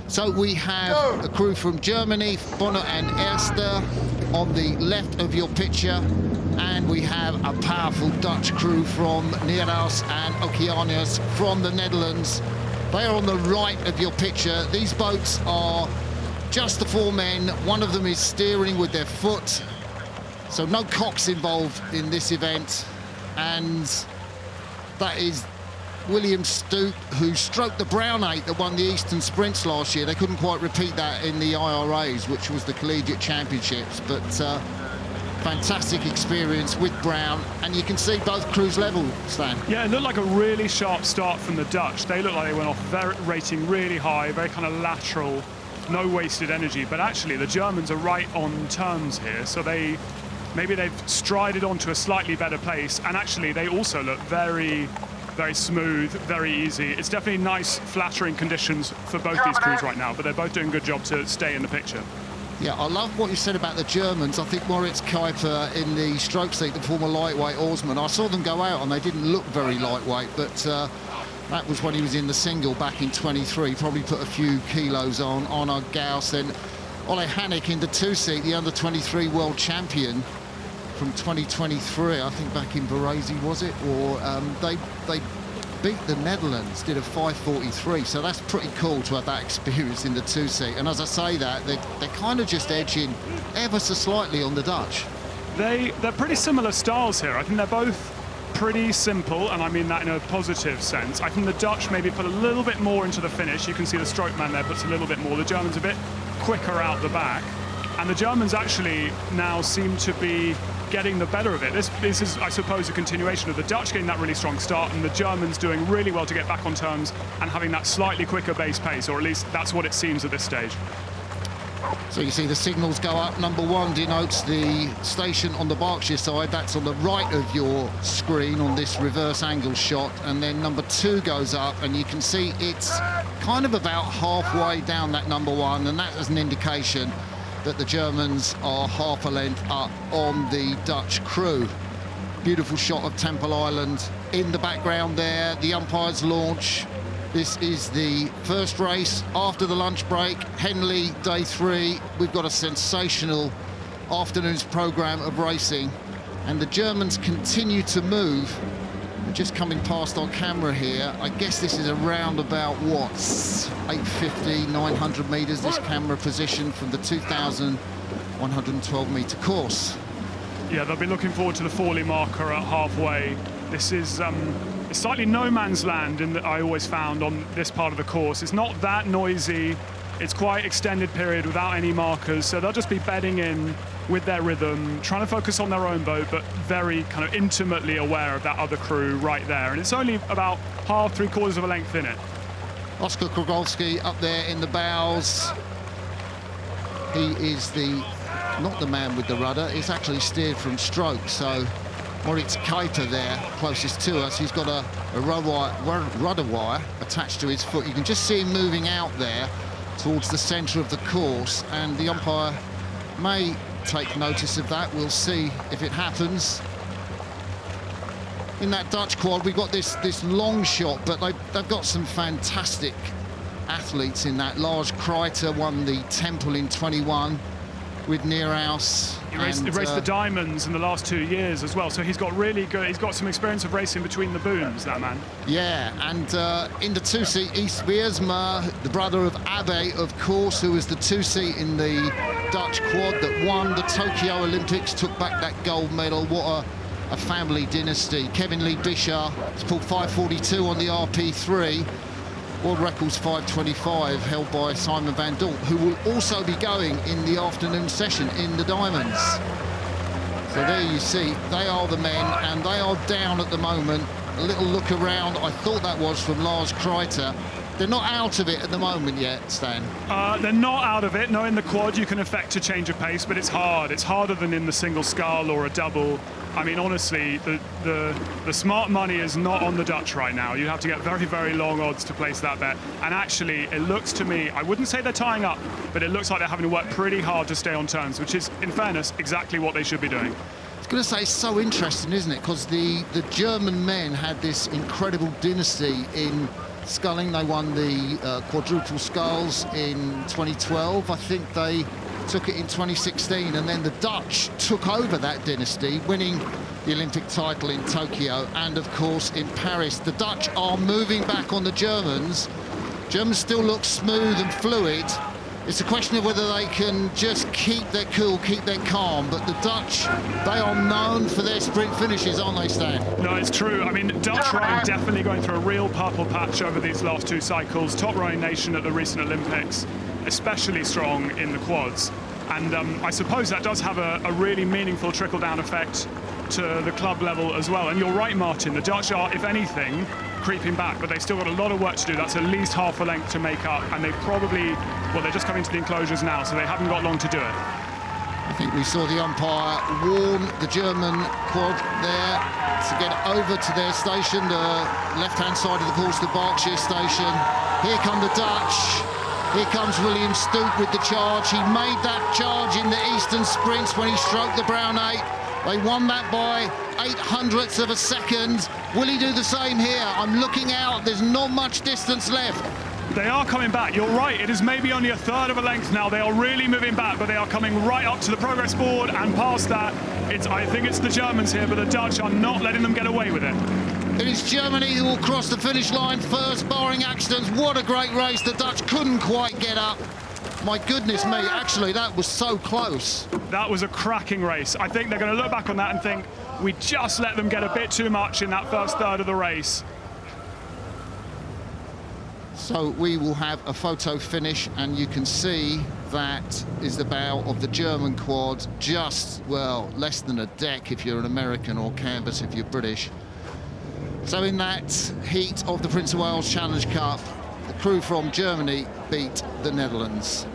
So we have a crew from Germany, Bonner and Erster, on the left of your picture, and we have a powerful Dutch crew from Nereus and Okeanos from the Netherlands. They are on the right of your picture. These boats are just the 4 men. One of them is steering with their foot, so no cocks involved in this event. And that is William Stoop, who stroked the Brown 8 that won the Eastern Sprints last year. They couldn't quite repeat that in the IRAs, which was the Collegiate Championships, but fantastic experience with Brown, and you can see both crews level, Stan. Yeah, it looked like a really sharp start from the Dutch. They looked like they went off rating really high, very kind of lateral, no wasted energy, but actually the Germans are right on terms here, so maybe they've strided onto a slightly better pace, and actually they also look very smooth, very easy. It's definitely nice, flattering conditions for both these crews right now, but they're both doing a good job to stay in the picture. Yeah, I love what you said about the Germans. I think Moritz Kuiper in the stroke seat, the former lightweight oarsman, I saw them go out and they didn't look very lightweight, but that was when he was in the single back in 23, probably put a few kilos on our Gauss. Then Ole Hannik in the 2 seat, the under-23 world champion from 2023, I think back in Varese, was it? Or they beat the Netherlands, did a 5:43, so that's pretty cool to have that experience in the 2 seat. And as I say that, they're kind of just edging ever so slightly on the Dutch. They're pretty similar styles here. I think they're both pretty simple, and I mean that in a positive sense. I think the Dutch maybe put a little bit more into the finish. You can see the stroke man there puts a little bit more. The Germans a bit quicker out the back. And the Germans actually now seem to be getting the better of it. This is, I suppose, a continuation of the Dutch getting that really strong start and the Germans doing really well to get back on terms and having that slightly quicker base pace, or at least that's what it seems at this stage. So you see the signals go up. Number 1 denotes the station on the Berkshire side. That's on the right of your screen on this reverse angle shot. And then number 2 goes up, and you can see it's kind of about halfway down that number 1, and that is an indication that the Germans are half a length up on the Dutch crew. Beautiful shot of Temple Island in the background there, the umpires launch. This is the first race after the lunch break, Henley, day 3. We've got a sensational afternoon's programme of racing, and the Germans continue to move. We're just coming past our camera here. I guess this is around about, what, 850, 900 metres, this camera position from the 2,112 metre course. Yeah, they'll be looking forward to the Forley marker at halfway. This is it's slightly no man's land in that I always found on this part of the course. It's not that noisy. It's quite extended period without any markers, so they'll just be bedding in with their rhythm, trying to focus on their own boat, but very kind of intimately aware of that other crew right there. And it's only about half, 3/4 of a length in it. Oskar Krogolski up there in the bows. He is not the man with the rudder. It's actually steered from stroke. So Moritz Kuiper there, closest to us, he's got a rudder wire attached to his foot. You can just see him moving out there towards the centre of the course, and the umpire may take notice of that. We'll see if it happens. In that Dutch quad, we've got this long shot, but they've got some fantastic athletes in that. Lars Kreiter won the Temple in 21 with Nereus. He raced the Diamonds in the last 2 years as well, so he's got really good, he's got some experience of racing between the booms, that man. Yeah, and in the 2 seat, East Wiersma, the brother of Abe, of course, who was the 2 seat in the Dutch quad that won the Tokyo Olympics, took back that gold medal. What a family dynasty. Kevin Lee Bisher has pulled 5:42 on the RP3. World record's 5:25, held by Simon van Dalt, who will also be going in the afternoon session in the Diamonds. So there you see, they are the men, and they are down at the moment. A little look around, I thought that was from Lars Kreiter. They're not out of it at the moment yet, Stan. They're not out of it. No, in the quad you can affect a change of pace, but it's hard. It's harder than in the single scull or a double. I mean, honestly, the smart money is not on the Dutch right now. You have to get very, very long odds to place that bet. And actually, it looks to me, I wouldn't say they're tying up, but it looks like they're having to work pretty hard to stay on terms, which is, in fairness, exactly what they should be doing. I was going to say, it's so interesting, isn't it? Because the German men had this incredible dynasty in sculling. They won the quadruple sculls in 2012. I think they took it in 2016, and then the Dutch took over that dynasty, winning the Olympic title in Tokyo and, of course, in Paris. The Dutch are moving back on the Germans. Germans still look smooth and fluid. It's a question of whether they can just keep their cool, keep their calm. But the Dutch, they are known for their sprint finishes, aren't they, Stan? No, it's true. I mean, Dutch rowing definitely going through a real purple patch over these last 2 cycles. Top rowing nation at the recent Olympics, especially strong in the quads. And I suppose that does have a really meaningful trickle-down effect to the club level as well. And you're right, Martin, the Dutch are, if anything, creeping back, but they've still got a lot of work to do. That's at least half a length to make up, and they probably, well, they're just coming to the enclosures now, so they haven't got long to do it. I think we saw the umpire warn the German quad there to get over to their station, the left-hand side of the course, the Berkshire station. Here come the Dutch. Here comes William Stoop with the charge. He made that charge in the Eastern Sprints when he stroked the Brown 8. They won that by 0.08 of a second. Will he do the same here? I'm looking out. There's not much distance left. They are coming back. You're right. It is maybe only a third of a length now. They are really moving back, but they are coming right up to the progress board and past that. I think it's the Germans here, but the Dutch are not letting them get away with it. It is Germany who will cross the finish line first, barring accidents. What a great race. The Dutch couldn't quite get up. My goodness me, actually, that was so close. That was a cracking race. I think they're going to look back on that and think, we just let them get a bit too much in that first third of the race. So we will have a photo finish, and you can see that is the bow of the German quad, just, well, less than a deck if you're an American, or canvas if you're British. So in that heat of the Prince of Wales Challenge Cup, the crew from Germany beat the Netherlands.